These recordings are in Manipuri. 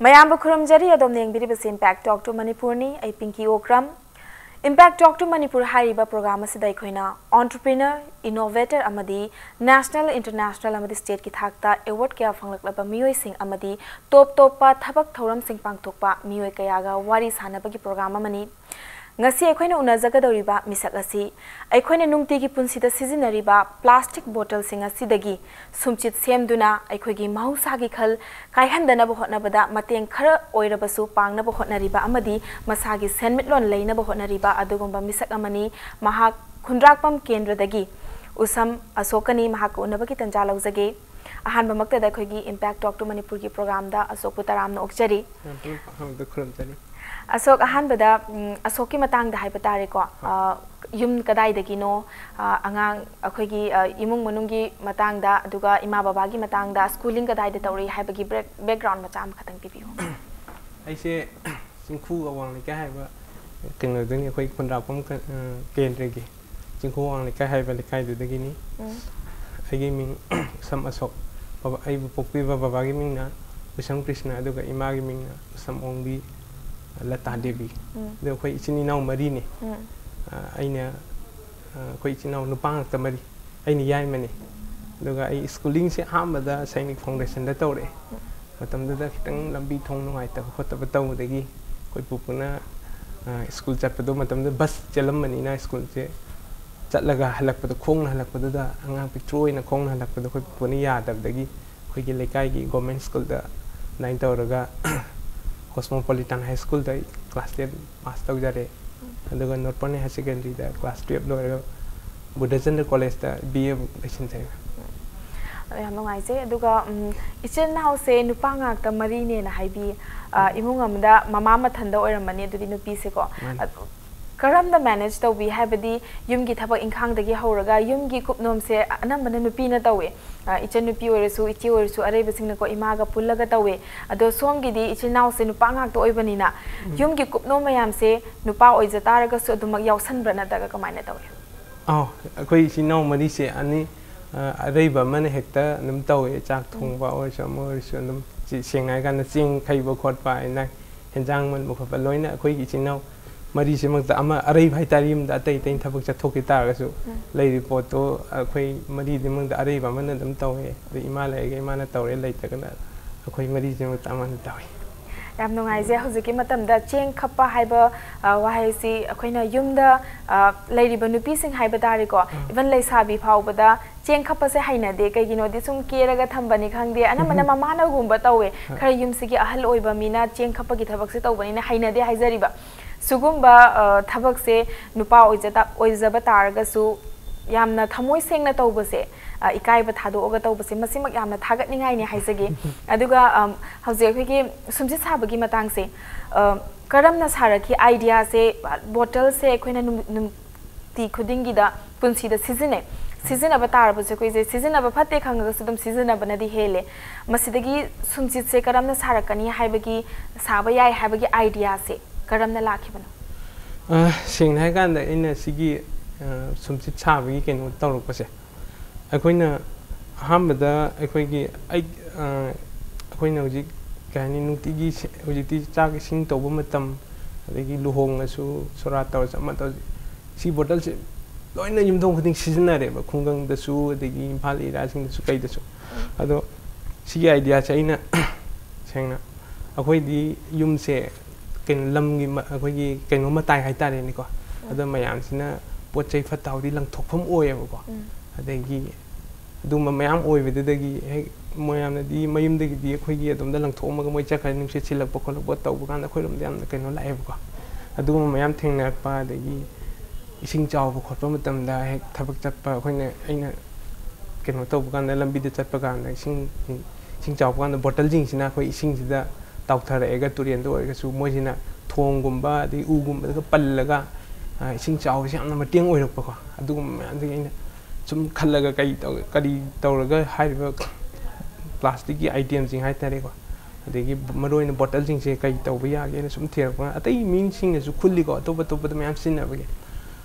Mayamba Kurumjari adom nengbiribase Impact Talk to Manipur ni ai Pinky Okram. Impact Talk to Manipur hariba program asida ikhoina entrepreneur, innovator amadi national international amadi state ki thakta award kya phanglakba miyoi sing amadi top pa thabak thoram sing pangthokpa miyoi kayaga wari sanabagi program amani ngasi aikhoina unajagadoriba misak asi aikhoina nungtigi punsida sizinariba plastic bottle sing asidagi sumchit semduna aikhoigi mahusagi khal kaihandana bohotnabada mateng khara oirabasu pangna bohotnariba amadi masagi senmitlon leina bohotnariba adugumba misak amani mahak khundrakpam kendradagi Usham Ashokani mahak unabagi tanja laujage ahanba maktada aikhoigi Impact Talk to Manipur ki program da Ashok putaramna okjari Ashok ahanbada Ashok ki matang da haiba tare ko yum kadai dagi no angang akhoigi imung manungi matang da aduga ima baba gi matang da schooling kadai da tawri haiba gi background macha am khatang pibiu aise singkhu awang le ka haiba kenglo ding akhoi khonra pom kendra gi singkhu awang le ka haiba le kai du dagi ni agi ming sam Ashok baba ai pokpi baba gi ming na Usham Krishna aduga ima gi ming na Usham ongbi Lata Devi. Dia koi sini nau mari ni. Aina koi sini nau nupang tamari. Aini yai mani. Doga ai schooling se hamada Sainik Foundation da tore. Matam da kitang lambi thong nungai ta khota batau dagi koi pupuna school chat padu matam da bus chalam mani na school se chatlaga halak padu khong halak padu da angang pitroi na khong halak padu koi pupuni ya dab dagi koi gi lekai gi government school da 9 tawraga Cosmopolitan High School da class 10 pass tau jare aduga Norpane High Secondary da class 12 loiraga Buddhism College da BA lesson thai yam ngai se aduga ichen now se nupa ngak ta mari ne na haibi imung amda mama mathanda oiramani adudi nupi se ko karam da manage to be habadi yumgi thabak inkhang dagi horaga yumgi kupnom se anambana nupi na tawe ichen nupi oresu ichi oresu arei basingna ko imaga pullaga tawe ado somgi di ichen now se nupa ngak to oibani na yumgi kupnom mayam se nupa oijataraga su adumak yausan brana daga kamaina tawe akoi ichi now mari se ani arei ba man hekta num tawe chak thongba oisu amorisu num sengnai kan ching khaiba khotpa ina henjang man mukha loina akoi ichi now Mari se mak ama arei bhai tarim da tai tai thabak chathok ki ta ga su lei report to akhoi mari de mang da arei ba man dam tawe de ima lai ga ima na tawe lei ta kana akhoi mari se mak ama na tawe yam nungai je hojiki matam da cheng khappa haiba wahai si akhoina yumda leiriba nupi sing haiba tari ko even lei sabi phauba da cheng khappa se haina de kai gino di sum keraga thambani khangde anamana mamana gumba tawe khara yum sigi ahal oiba mina cheng khappa gi thabak se tawbani na haina de haijariba Sugumba thabak se nupa oijaba targa su yamna thamoi sengna tawbase ikai ba thado oga tawbase masimak yamna thagat ningai ni haisage aduga hauze khigi sumji sabagi matang se karamna saraki idea se bottle se khoina ti khudingi da punsi da season aba tarba se koise season aba phatte khanga su dum season aba na di hele masidagi sumji se karamna sarakani haibagi saba yai haibagi idea se karamna lakhibano sengnai kan da ina sigi sumsit chabi kenu tawruk pase akoina hamada akoigi ai akoina hoji kani nuti gi hoji ti chak sing tobu matam adegi luhong asu sora taw sama taw si bottle se loina yumdong khuding seasonare ba khungang da su adegi imphal ira sing da su kai da su ado sigi idea cha ina sengna akoi di yum se ken lam gi akhoi ken ma tai hai tare ni ko ado mayam sina pot chai phatau di lang thokpham oye ba ko adegi dum mayam oi be de gi he moyam na di mayum de gi di akhoi gi adum da lang thoma ga moi cha khai nim se chilak ba ko bo tau ba kan akhoi ram yam ken la ai ba ko adu mayam thengna pa de gi ising chaw ba khot pa matam da he thabak chat pa akhoi ne aina ken tau ba kan da lambi de chat pa kan ising chaw pa kan bottle jing sina akhoi ising sida Tauthar ega turian do ega su mojina thongumba di ugumba ga pallaga ising chaw se amna mateng oirak pa ko adugum andi ina sum khallaga kai kari tawraga haiba plastic gi item sing hai tare ko adegi maroina bottle sing se kai tawba ya ge sum therak pa atai min sing su khulli ko to ba mayam sin na bage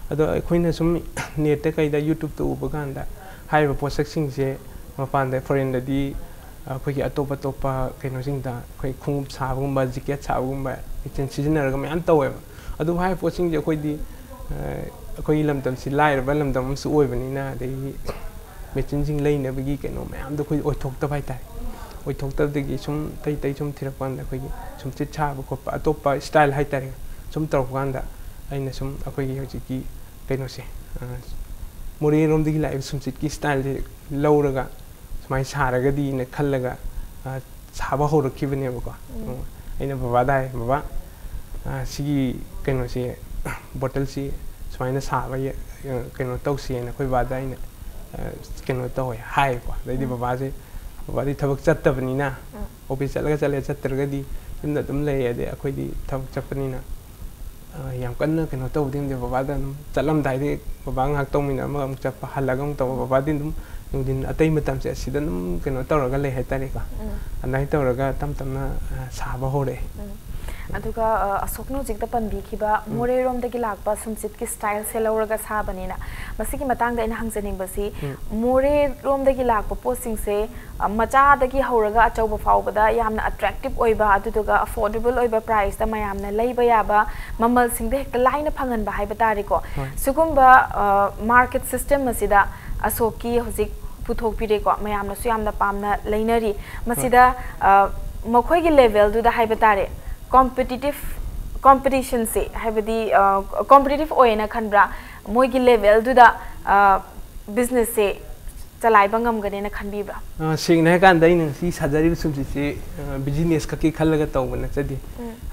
ado khoina sum net ta kai da YouTube to uba kan da haiba posak sing se mapan da foreign da di ꯑꯩꯈꯣꯏꯒꯤ ꯑꯇꯣꯞ ꯑꯇꯣꯞꯄ ꯀꯩꯅꯣꯁꯤꯡꯗ ꯑꯩꯈꯣꯏ ꯈꯣꯡꯎꯞ ꯁꯥꯕꯒꯨꯝꯕ ꯖꯤꯀꯦꯠ ꯁꯥꯕꯒꯨꯝꯕ ꯃꯦꯆꯤꯟ ꯁꯤꯖꯤꯟꯅꯔꯒ ꯃꯌꯥꯝ ꯇꯧꯋꯦꯕ ꯑꯗꯨ ꯍꯥꯏꯔꯤꯕ ꯄꯣꯠꯁꯤꯡꯁꯦ ꯑꯩꯈꯣꯏꯗꯤ ꯑꯩꯈꯣꯏꯒꯤ ꯂꯝꯗꯝꯁꯤ ꯂꯥꯏꯔꯕ ꯂꯝꯗꯝ ꯑꯃꯁꯨ ꯑꯣꯏꯕꯅꯤꯅ ꯑꯗꯒꯤ ꯃꯦꯆꯤꯟꯁꯤꯡ ꯂꯩꯅꯕꯒꯤ ꯀꯩꯅꯣ ꯃꯌꯥꯝꯗꯣ ꯑꯩꯈꯣꯏ ꯑꯣꯏꯊꯣꯛꯇꯕ ꯍꯥꯏꯇꯥꯔꯦ ꯑꯣꯏꯊꯣꯛꯇꯕꯗꯒꯤ ꯁꯨꯝ ꯇꯩ ꯁꯨꯝ ꯊꯤꯔꯛꯄ ꯀꯥꯟꯗ ꯑꯩꯈꯣꯏꯒꯤ ꯁꯨꯝꯆꯤꯠ ꯁꯥꯕ ꯈꯣꯠꯄ ꯑꯇꯣꯞꯄ ꯁ꯭ꯇꯥꯏꯜ ꯍꯥꯏꯇꯥꯔꯦ ꯁꯨꯝ ꯇꯧꯔꯛꯄ ꯀꯥꯟꯗ ꯑꯩꯅ ꯁꯨꯝ ꯑꯩꯈꯣꯏꯒꯤ ꯍꯧꯖꯤꯛꯀꯤ ꯀꯩꯅꯣꯁꯦ ꯃꯣꯔꯦꯔꯣꯝꯗꯒꯤ ꯂꯥꯛꯏꯕ ꯁꯨꯝꯆꯤꯠꯀꯤ ꯁ꯭ꯇꯥꯏꯜꯁꯦ ꯂꯧꯔꯒ ꯁꯨꯃꯥꯏꯅ ꯁꯥꯔꯒꯗꯤꯅ ꯈꯜꯂꯒ ꯁꯥꯕ ꯍꯧꯔꯛꯈꯤꯕꯅꯦꯕꯀꯣ ꯑꯩꯅ ꯕꯕꯥꯗ ꯍꯥꯏ ꯕꯕꯥ ꯁꯤꯒꯤ ꯀꯩꯅꯣꯁꯦ ꯕꯣꯇꯜꯁꯤ ꯁꯨꯃꯥꯏꯅ ꯁꯥꯕ ꯀꯩꯅꯣ ꯇꯧꯁꯦꯅ ꯑꯩꯈꯣꯏ ꯕꯕꯥꯗ ꯑꯩꯅ ꯀꯩꯅꯣ ꯇꯧꯋꯦ ꯍꯥꯏꯌꯦꯀꯣ ꯑꯗꯩꯗꯤ ꯕꯕꯥꯗꯤ ꯊꯕꯛ ꯆꯠꯇꯕꯅꯤꯅ ꯑꯣꯐꯤꯁ ꯆꯠꯂꯒ ꯆꯠꯂꯦ ꯆꯠꯇ꯭ꯔꯒꯗꯤ ꯌꯨꯝꯗ ꯑꯗꯨꯝ ꯂꯩꯌꯦ ꯑꯗꯩ ꯑꯩꯈꯣꯏꯗꯤ ꯊꯕꯛ ꯆꯠꯄꯅꯤꯅ ꯌꯥꯝ ꯀꯟꯅ ꯀꯩꯅꯣ ꯇꯧꯗꯦ ꯕꯕꯥꯗ ꯑꯗꯨꯝ ꯆꯠꯂꯝꯗꯥꯏꯗꯤ ꯕꯕꯥ ꯉꯥꯏꯍꯥꯛ ꯇꯧꯃꯤꯟꯅꯔꯝꯃꯒ ꯑꯃꯨꯛ ꯆꯠꯄ ꯍꯜꯂꯒ ꯑꯃꯨꯛ ꯇꯧꯕ ꯕꯕꯥꯗꯤ ꯑꯗꯨꯝ ꯅꯨꯡꯊꯤꯟ ꯑꯇꯩ ꯃꯇꯝꯁꯦ ꯑꯁꯤꯗ ꯑꯗꯨꯝ ꯀꯩꯅꯣ ꯇꯧꯔꯒ ꯂꯩ ꯍꯥꯏꯇꯥꯔꯦꯀꯣ ꯑꯗꯨꯃꯥꯏꯅ ꯇꯧꯔꯒ ꯇꯞ ꯇꯞꯅ ꯁꯥꯕ ꯍꯧꯔꯛꯑꯦ ꯑꯗꯨꯒ ꯑꯁꯣꯛꯅ ꯍꯧꯖꯤꯛꯇ ꯄꯟꯕꯤꯈꯤꯕ ꯃꯣꯔꯦꯔꯣꯝꯗꯒꯤ ꯂꯥꯛꯄ ꯁꯨꯝꯆꯤꯠꯀꯤ ꯁ꯭ꯇꯥꯏꯜꯁꯦ ꯂꯧꯔꯒ ꯁꯥꯕꯅꯤꯅ ꯃꯁꯤꯒꯤ ꯃꯇꯥꯡꯗ ꯑꯩꯅ ꯍꯪꯖꯅꯤꯡꯕꯁꯤ ꯃꯣꯔꯦꯔꯣꯝꯗꯒꯤ ꯂꯥꯛꯄ ꯄꯣꯠꯁꯤꯡꯁꯦ ꯃꯆꯥꯗꯒꯤ ꯍꯧꯔꯒ ꯑꯆꯧꯕ ꯐꯥꯎꯕꯗ ꯌꯥꯝꯅ ꯑꯇ꯭ꯔꯦꯛꯇꯤꯞ ꯑꯣꯏꯕ ꯑꯗꯨꯗꯨꯒ ꯑꯐꯣꯔꯗꯦꯕꯜ ꯑꯣꯏꯕ ꯄ꯭ꯔꯥꯏꯁꯇ ꯃꯌꯥꯝꯅ ꯂꯩꯕ ꯌꯥꯕ ꯃꯃꯜꯁꯤꯡꯗ ꯍꯦꯛꯇ ꯂꯥꯏꯅ ꯐꯪꯍꯟꯕ ꯍꯥꯏꯕ ꯇꯥꯔꯦꯀꯣ ꯁꯤꯒꯨꯝꯕ ꯃꯥꯔꯀꯦꯠ ꯁꯤꯁꯇꯦꯝ ꯑꯁꯤꯗ ꯑꯁꯣꯛꯀꯤ ꯍꯧꯖꯤꯛ ꯄꯨꯊꯣꯛꯄꯤꯔꯦꯀꯣ ꯃꯌꯥꯝꯅꯁꯨ ꯌꯥꯝꯅ ꯄꯥꯝꯅ ꯂꯩꯅꯔꯤ ꯃꯁꯤꯗ ꯃꯈꯣꯏꯒꯤ ꯂꯦꯚꯦꯜꯗꯨꯗ ꯍꯥꯏꯕ ꯇꯥꯔꯦ ꯀꯣꯝꯄꯤꯇꯤꯁꯟꯁꯦ ꯍꯥꯏꯕꯗꯤ ꯀꯣꯝꯄꯤꯇꯤꯇꯤቭ ꯑꯣꯏꯅ ꯈꯟꯕ꯭ꯔꯥ ꯃꯣꯏꯒꯤ ꯂꯦꯚꯦꯜꯗꯨꯗ ꯕꯤꯖꯤꯅꯦꯁꯁꯦ ꯆꯂꯥꯏꯕ ꯉꯝꯒꯅꯦꯅ ꯈꯟꯕꯤꯕ꯭ꯔꯥ ꯁꯦꯡꯅ ꯍꯥꯏꯔꯀꯥꯟꯗ ꯑꯩꯅ ꯉꯁꯤ ꯁꯥꯖꯔꯤꯕ ꯁꯨꯝꯆꯤꯠꯁꯤ ꯕꯤꯖꯤꯅꯦꯁ ꯈꯛꯀꯤ ꯈꯜꯂꯒ ꯇꯧꯕ ꯅꯠꯆꯗꯦ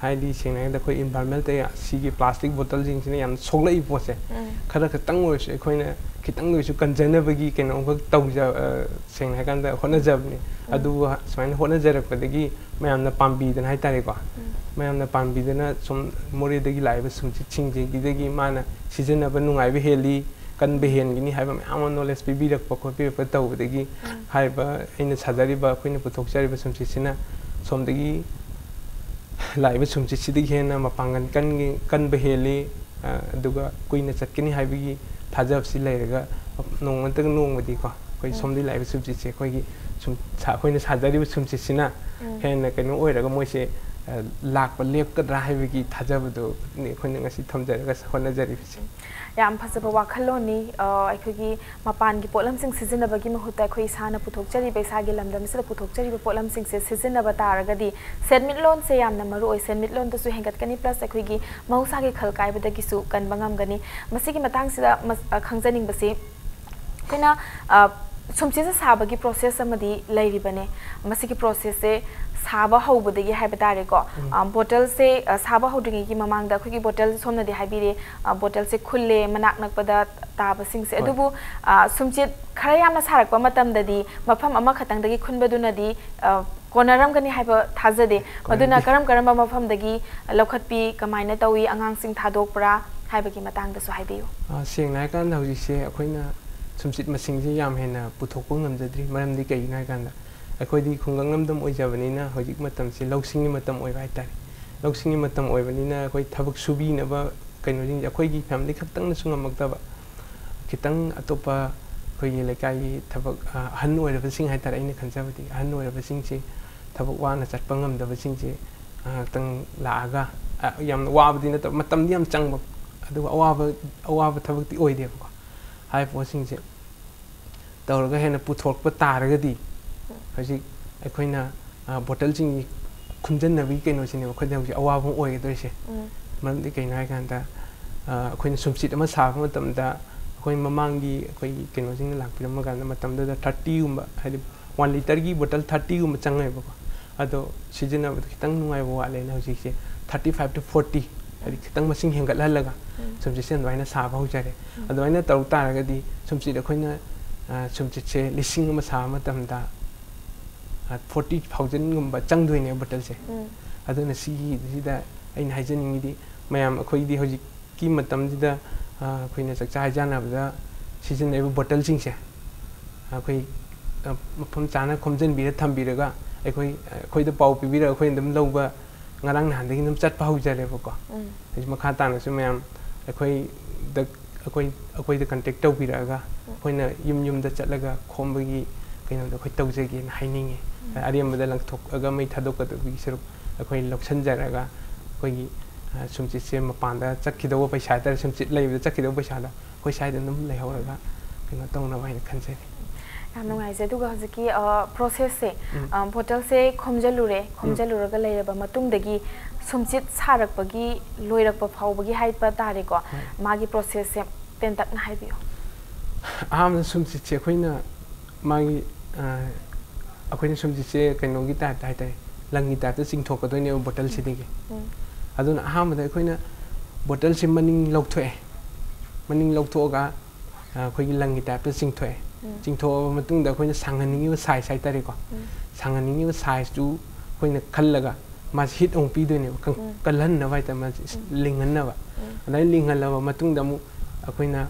ꯍꯥꯏꯗꯤ ꯁꯦꯡꯅ ꯍꯥꯏꯔꯒ ꯑꯩꯈꯣꯏ ꯏꯟꯚꯥꯏꯔꯟꯃꯦꯟꯇ ꯁꯤꯒꯤ ꯄ꯭ꯂꯥꯁꯇꯤꯛ ꯕꯣꯇꯜꯁꯤꯡꯁꯤꯅ ꯌꯥꯝꯅ ꯁꯣꯛꯂꯛꯏꯕ ꯄꯣꯠꯁꯦ ꯈꯔ ꯈꯛꯇꯪ ꯑꯣꯏꯔꯁꯨ ꯑꯩꯈꯣꯏꯅ ꯈꯤꯇꯪ ꯑꯣꯏꯔꯁꯨ ꯀꯟꯖꯅꯕꯒꯤ ꯀꯩꯅꯣꯝꯈꯛ ꯁꯦꯡꯅ ꯍꯥꯏꯔꯀꯥꯟꯗ ꯍꯣꯠꯅꯖꯕꯅꯤ ꯑꯗꯨꯕꯨ ꯁꯨꯃꯥꯏꯅ ꯍꯣꯠꯅꯖꯔꯛꯄꯗꯒꯤ ꯃꯌꯥꯝꯅ ꯄꯥꯝꯕꯤꯗꯅ ꯍꯥꯏꯇꯥꯔꯦꯀꯣ ꯃꯌꯥꯝꯅ ꯄꯥꯝꯕꯤꯗꯅ ꯁꯨꯝ ꯃꯣꯔꯦꯗꯒꯤ ꯂꯥꯛꯏꯕ ꯁꯨꯝꯆꯤꯠꯁꯤꯡꯁꯤꯗꯒꯤ ꯃꯥꯅ ꯁꯤꯖꯤꯟꯅꯕ ꯅꯨꯡꯉꯥꯏꯕ ꯍꯦꯜꯂꯤ ꯀꯟꯕ ꯍꯦꯟꯒꯅꯤ ꯍꯥꯏꯕ ꯃꯌꯥꯝ ꯑꯃ ꯅꯣꯂꯦꯖ ꯄꯤꯕꯤꯔꯛꯄ ꯈꯣꯠꯄꯤꯔꯛꯄ ꯇꯧꯕꯗꯒꯤ ꯍꯥꯏꯔꯤꯕ ꯑꯩꯅ ꯁꯥꯖꯔꯤꯕ ꯑꯩꯈꯣꯏꯅ ꯄꯨꯊꯣꯛꯆꯔꯤꯕ ꯁꯨꯝꯆꯤꯠꯁꯤꯅ ꯁꯣꯝꯗꯒꯤ ꯂꯥꯛꯏꯕ ꯁꯨꯝꯆꯤꯠꯁꯤꯗꯒꯤ ꯍꯦꯟꯅ ꯃꯄꯥꯡꯒꯜ ꯀꯟꯕ ꯍꯦꯜꯂꯤ ꯑꯗꯨꯒ ꯀꯨꯏꯅ ꯆꯠꯀꯅꯤ ꯍꯥꯏꯕꯒꯤ ꯊꯥꯖꯕꯁꯤ ꯂꯩꯔꯒ ꯅꯣꯡꯃꯗꯤ ꯑꯩꯈꯣꯏ ꯁꯣꯝꯗꯒꯤ ꯂꯥꯛꯏꯕ ꯁꯨꯝꯆꯤꯠꯁꯦ ꯑꯩꯈꯣꯏꯒꯤ ꯑꯩꯈꯣꯏꯅ ꯁꯥꯖꯔꯤꯕ ꯁꯨꯝꯆꯤꯠꯁꯤꯅ ꯍꯦꯟꯅ ꯀꯩꯅꯣ ꯑꯣꯏꯔꯒ ꯃꯣꯏꯁꯦ ꯂꯥꯛꯄ ꯂꯦꯞꯀꯗ꯭ꯔꯥ ꯍꯥꯏꯕꯒꯤ ꯊꯥꯖꯕꯗꯣ ꯑꯩꯈꯣꯏꯅ ꯉꯁꯤ ꯊꯝꯖꯔꯒ ꯍꯣꯠꯅꯖꯔꯤꯕꯁꯦ ꯌꯥꯝ ꯐꯖꯕ ꯋꯥꯈꯜꯂꯣꯟꯅꯤ ꯑꯩꯈꯣꯏꯒꯤ ꯃꯄꯥꯟꯒꯤ ꯄꯣꯠꯂꯝꯁꯤꯡ ꯁꯤꯖꯤꯟꯅꯕꯒꯤ ꯃꯍꯨꯠꯇ ꯑꯩꯈꯣꯏ ꯏꯁꯥꯅ ꯄꯨꯊꯣꯛꯆꯔꯤꯕ ꯏꯁꯥꯒꯤ ꯂꯝꯗꯝꯁꯤꯗ ꯄꯨꯊꯣꯛꯆꯔꯤꯕ ꯄꯣꯠꯂꯝꯁꯤꯡꯁꯦ ꯁꯤꯖꯤꯟꯅꯕ ꯇꯥꯔꯒꯗꯤ ꯁꯦꯟꯃꯤꯠꯂꯣꯟꯁꯦ ꯌꯥꯝꯅ ꯃꯔꯨꯑꯣꯏ ꯁꯦꯟꯃꯤꯠꯂꯣꯟꯗꯁꯨ ꯍꯦꯟꯒꯠꯀꯅꯤ ꯄ꯭ꯂꯁ ꯑꯩꯈꯣꯏꯒꯤ ꯃꯍꯧꯁꯥꯒꯤ ꯈꯜ ꯀꯥꯏꯕꯗꯒꯤꯁꯨ ꯀꯟꯕ ꯉꯝꯒꯅꯤ ꯃꯁꯤꯒꯤ ꯃꯇꯥꯡꯁꯤꯗ ꯈꯪꯖꯅꯤꯡꯕꯁꯤ ꯑꯩꯈꯣꯏꯅ ꯁꯨꯝꯆꯤꯠ ꯁꯥꯕꯒꯤ ꯄ꯭ꯔꯣꯁꯦꯁ ꯑꯃꯗꯤ ꯂꯩꯔꯤꯕꯅꯦ ꯃꯁꯤꯒꯤ ꯄ꯭ꯔꯣꯁꯦꯁꯁꯦ ꯁꯥꯕ ꯍꯧꯕꯗꯒꯤ ꯍꯥꯏꯕ ꯇꯥꯔꯦꯀꯣ ꯕꯣꯇꯜꯁꯦ ꯁꯥꯕ ꯍꯧꯗ꯭ꯔꯤꯉꯩꯒꯤ ꯃꯃꯥꯡꯗ ꯑꯩꯈꯣꯏꯒꯤ ꯕꯣꯇꯜ ꯁꯣꯝꯅꯗꯤ ꯍꯥꯏꯕꯤꯔꯦ ꯕꯣꯇꯜꯁꯦ ꯈꯨꯜꯂꯦ ꯃꯅꯥꯛ ꯅꯛꯄꯗ ꯇꯥꯕꯁꯤꯡꯁꯦ ꯑꯗꯨꯕꯨ ꯁꯨꯝꯆꯤꯠ ꯈꯔ ꯌꯥꯝꯅ ꯁꯥꯔꯛꯄ ꯃꯇꯝꯗꯗꯤ ꯃꯐꯝ ꯑꯃꯈꯛꯇꯪꯗꯒꯤ ꯈꯨꯟꯕꯗꯨꯅꯗꯤ ꯀꯣꯟꯅꯔꯝꯒꯅꯤ ꯍꯥꯏꯕ ꯊꯥꯖꯗꯦ ꯃꯗꯨꯅ ꯀꯔꯝꯕ ꯃꯐꯝꯗꯒꯤ ꯂꯧꯈꯠꯄꯤ ꯀꯃꯥꯏꯅ ꯇꯧꯏ ꯑꯉꯥꯡꯁꯤꯡ ꯊꯥꯗꯣꯛꯄ꯭ꯔꯥ ꯍꯥꯏꯕꯒꯤ ꯃꯇꯥꯡꯗꯁꯨ ꯍꯥꯏꯕꯤꯌꯨ ꯁꯦꯡꯅ ꯍꯥꯏꯔꯀꯥꯟꯗ ꯍꯧꯖꯤꯛꯁꯦ ꯑꯩꯈꯣꯏꯅ ꯁꯨꯝꯆꯤꯠ ꯃꯁꯤꯡꯁꯦ ꯌꯥꯝ ꯍꯦꯟꯅ ꯄꯨꯊꯣꯛꯄ ꯉꯝꯖꯗ꯭ꯔꯤ ꯃꯔꯝꯗꯤ ꯀꯩꯒꯤꯅꯣ ꯍꯥꯏꯀꯥꯟꯗ ꯑꯩꯈꯣꯏꯗꯤ ꯈꯨꯡꯒꯪ ꯂꯝꯗꯝ ꯑꯣꯏꯖꯕꯅꯤꯅ ꯍꯧꯖꯤꯛ ꯃꯇꯝꯁꯤ ꯂꯧꯁꯤꯡꯒꯤ ꯃꯇꯝ ꯑꯣꯏꯕ ꯍꯥꯏꯇꯥꯔꯦ ꯂꯧꯁꯤꯡꯒꯤ ꯃꯇꯝ ꯑꯣꯏꯕꯅꯤꯅ ꯑꯩꯈꯣꯏ ꯊꯕꯛ ꯁꯨꯕꯤꯅꯕ ꯀꯩꯅꯣꯁꯤꯡꯁꯦ ꯑꯩꯈꯣꯏꯒꯤ ꯐꯦꯃꯤꯂꯤ ꯈꯛꯇꯪꯅꯁꯨ ꯉꯝꯃꯛꯇꯕ ꯈꯤꯇꯪ ꯑꯇꯣꯞꯄ ꯑꯩꯈꯣꯏꯒꯤ ꯂꯩꯀꯥꯏꯒꯤ ꯊꯕꯛ ꯑꯍꯟ ꯑꯣꯏꯔꯕꯁꯤꯡ ꯍꯥꯏꯇꯥꯔꯦ ꯑꯩꯅ ꯈꯟꯖꯕꯗꯤ ꯑꯍꯟ ꯑꯣꯏꯔꯕꯁꯤꯡꯁꯦ ꯊꯕꯛ ꯋꯥꯅ ꯆꯠꯄ ꯉꯝꯗꯕꯁꯤꯡꯁꯦ ꯉꯥꯏꯍꯥꯛꯇꯪ ꯂꯥꯛꯑꯒ ꯌꯥꯝꯅ ꯋꯥꯕꯗꯤ ꯅꯠꯇꯕ ꯃꯇꯝꯗꯤ ꯌꯥꯝ ꯆꯪꯕ ꯑꯗꯨꯒ ꯑꯋꯥꯕ ꯊꯕꯛꯇꯤ ꯑꯣꯏꯗꯦꯕꯀꯣ ꯍꯥꯏꯔꯤꯕ ꯄꯣꯠꯁꯤꯡꯁꯦ ꯇꯧꯔꯒ ꯍꯦꯟꯅ ꯄꯨꯊꯣꯛꯄ ꯇꯥꯔꯒꯗꯤ ꯍꯧꯖꯤꯛ ꯑꯩꯈꯣꯏꯅ ꯕꯣꯇꯜꯁꯤꯡꯒꯤ ꯈꯨꯝꯖꯟꯅꯕꯒꯤ ꯀꯩꯅꯣꯁꯤꯅꯦꯕ ꯑꯩꯈꯣꯏꯗ ꯍꯧꯖꯤꯛ ꯑꯋꯥꯕ ꯑꯣꯏꯒꯗꯣꯏꯁꯦ ꯃꯔꯝꯗꯤ ꯀꯩꯅꯣ ꯍꯥꯏꯀꯥꯟꯗ ꯑꯩꯈꯣꯏꯅ ꯁꯨꯝꯆꯤꯠ ꯑꯃ ꯁꯥꯕ ꯃꯇꯝꯗ ꯑꯩꯈꯣꯏ ꯃꯃꯥꯡꯒꯤ ꯑꯩꯈꯣꯏꯒꯤ ꯀꯩꯅꯣꯁꯤꯡꯅ ꯂꯥꯛꯄꯤꯔꯝꯕ ꯀꯥꯟꯗ ꯃꯇꯝꯗꯨꯗ 30ꯒꯨꯝꯕ ꯍꯥꯏꯗꯤ 1 ꯂꯤꯇꯔꯒꯤ ꯕꯣꯇꯜ 30ꯒꯨꯝꯕ ꯆꯪꯉꯦꯕꯀꯣ ꯑꯗꯣ ꯁꯤꯖꯤꯟꯅꯕꯗ ꯈꯤꯇꯪ ꯅꯨꯡꯉꯥꯏꯕ ꯋꯥꯠꯂꯦꯅ ꯍꯧꯖꯤꯛꯁꯦ 35 to 40 ꯍꯥꯏꯗꯤ ꯈꯤꯇꯪ ꯃꯁꯤꯡ ꯍꯦꯟꯒꯠꯍꯜꯂꯒ ꯁꯨꯝꯆꯤꯠꯁꯦ ꯑꯗꯨꯃꯥꯏꯅ ꯁꯥꯕ ꯍꯧꯖꯔꯦ ꯑꯗꯨꯃꯥꯏꯅ ꯇꯧ ꯇꯥꯔꯒꯗꯤ ꯁꯨꯝꯆꯤꯠ ꯑꯩꯈꯣꯏꯅ ꯁꯨꯝꯆꯤꯠꯁꯦ 1000 ꯑꯃ ꯁꯥꯕ ꯃꯇꯝꯗ 40,000ꯒꯨꯝꯕ ꯆꯪꯗꯣꯏꯅꯦꯕ ꯕꯣꯇꯜꯁꯦ ꯑꯗꯨꯅ ꯁꯤꯒꯤꯁꯤꯗ ꯑꯩꯅ ꯍꯥꯏꯖꯅꯤꯡꯉꯤꯗꯤ ꯃꯌꯥꯝ ꯑꯩꯈꯣꯏꯗꯤ ꯍꯧꯖꯤꯛꯀꯤ ꯃꯇꯝꯁꯤꯗ ꯑꯩꯈꯣꯏꯅ ꯆꯥꯛꯆꯥ ꯍꯩꯖꯥꯟꯅꯕꯗ ꯁꯤꯖꯤꯟꯅꯔꯤꯕ ꯕꯣꯇꯜꯁꯤꯡꯁꯦ ꯑꯩꯈꯣꯏ ꯃꯐꯝ ꯆꯥꯅ ꯈꯣꯝꯖꯤꯟꯕꯤꯔ ꯊꯝꯕꯤꯔꯒ ꯑꯩꯈꯣꯏꯗ ꯄꯥꯎ ꯄꯤꯕꯤꯔꯒ ꯑꯩꯈꯣꯏꯅ ꯑꯗꯨꯝ ꯂꯧꯕ ꯉꯔꯥꯡ ꯅꯍꯥꯟꯗꯒꯤ ꯑꯗꯨꯝ ꯆꯠꯄ ꯍꯧꯖꯔꯦꯕꯀꯣ ꯍꯧꯖꯤꯛ ꯃꯈꯥ ꯇꯥꯅꯁꯨ ꯃꯌꯥꯝ ꯑꯩꯈꯣꯏꯗ ꯀꯟꯇꯦꯛ ꯇꯧꯕꯤꯔꯛꯑꯒ ꯑꯩꯈꯣꯏꯅ ꯌꯨꯝꯗ ꯆꯠꯂꯒ ꯈꯣꯝꯕꯒꯤ ꯀꯩꯅꯣꯗ ꯑꯩꯈꯣꯏ ꯇꯧꯖꯒꯦꯅ ꯍꯥꯏꯅꯤꯡꯉꯤ ꯑꯔꯦꯝꯕꯗ ꯂꯪꯊꯣꯛꯑꯒ ꯃꯩ ꯊꯥꯗꯣꯛꯀꯗꯕꯒꯤ ꯁꯔꯨꯛ ꯑꯩꯈꯣꯏ ꯂꯧꯁꯟꯖꯔꯒ ꯑꯩꯈꯣꯏꯒꯤ ꯁꯨꯝꯆꯤꯠꯁꯦ ꯃꯄꯥꯟꯗ ꯆꯠꯈꯤꯗꯧꯕ ꯄꯩꯁꯥ ꯍꯥꯏꯇꯥꯔꯦ ꯁꯨꯝꯆꯤꯠ ꯂꯩꯕꯗ ꯆꯠꯈꯤꯗꯧꯕ ꯄꯩꯁꯥꯗꯣ ꯑꯩꯈꯣꯏ ꯁ꯭ꯋꯥꯏꯗ ꯑꯗꯨꯝ ꯂꯩꯍꯧꯔꯒ ꯀꯩꯅꯣ ꯇꯧꯅꯕ ꯍꯥꯏꯅ ꯈꯟꯖꯔꯤ ꯌꯥꯝ ꯅꯨꯡꯉꯥꯏꯖꯩ ꯑꯗꯨꯒ ꯍꯧꯖꯤꯛꯀꯤ ꯄ꯭ꯔꯣꯁꯦꯁꯁꯦ ꯕꯣꯇꯜꯁꯦ ꯈꯣꯝꯖꯜꯂꯨꯔꯒ ꯂꯩꯔꯕ ꯃꯇꯨꯡꯗꯒꯤ ꯁꯨꯝꯆꯤꯠ ꯁꯥꯔꯛꯄꯒꯤ ꯂꯣꯏꯔꯛꯄ ꯐꯥꯎꯕꯒꯤ ꯍꯥꯏꯕ ꯇꯥꯔꯦꯀꯣ ꯃꯥꯒꯤ ꯄ꯭ꯔꯣꯁꯦꯁꯁꯦ ꯇꯦꯟꯇꯛꯅ ꯍꯥꯏꯕꯤꯌꯨ ꯑꯍꯥꯟꯕꯗ ꯁꯨꯝꯆꯤꯠꯁꯦ ꯑꯩꯈꯣꯏꯅ ꯃꯥꯒꯤ ꯑꯩꯈꯣꯏꯅ ꯁꯨꯝꯆꯤꯠꯁꯦ ꯀꯩꯅꯣꯒꯤ ꯇꯥꯏꯞꯇ ꯍꯥꯏꯇꯥꯔꯦ ꯂꯪꯒꯤ ꯇꯥꯏꯞꯇ ꯆꯤꯡꯊꯣꯛꯀꯗꯣꯏꯅꯦꯕ ꯕꯣꯇꯜꯁꯤꯗꯒꯤ ꯑꯗꯨꯅ ꯑꯍꯥꯟꯕꯗ ꯑꯩꯈꯣꯏꯅ ꯕꯣꯇꯜꯁꯦ ꯃꯅꯤꯡ ꯂꯧꯊꯣꯛꯑꯦ ꯃꯅꯤꯡ ꯂꯧꯊꯣꯛꯑꯒ ꯑꯩꯈꯣꯏꯒꯤ ꯂꯪꯒꯤ ꯇꯥꯏꯞꯇ ꯆꯤꯡꯊꯣꯛꯑꯦ ꯆꯤꯡꯊꯣꯛꯑꯕ ꯃꯇꯨꯡꯗ ꯑꯩꯈꯣꯏꯅ ꯁꯥꯡꯍꯟꯅꯤꯡꯉꯤꯕ ꯁꯥꯏꯖ ꯍꯥꯏꯇꯥꯔꯦꯀꯣ ꯁꯥꯡꯍꯟꯅꯤꯡꯉꯤꯕ ꯁꯥꯏꯖꯇꯨ ꯑꯩꯈꯣꯏꯅ ꯈꯜꯂꯒ ꯃꯥꯁꯤ ꯍꯤꯠ ꯑꯃꯨꯛ ꯄꯤꯗꯣꯏꯅꯦꯕ ꯀꯜꯍꯟꯅꯕ ꯍꯥꯏꯇꯥꯔꯦ ꯃꯥꯁꯤ ꯂꯤꯡꯍꯟꯅꯕ ꯑꯗꯨꯃꯥꯏꯅ ꯂꯤꯡꯍꯜꯂꯕ ꯃꯇꯨꯡꯗ ꯑꯃꯨꯛ ꯑꯩꯈꯣꯏꯅ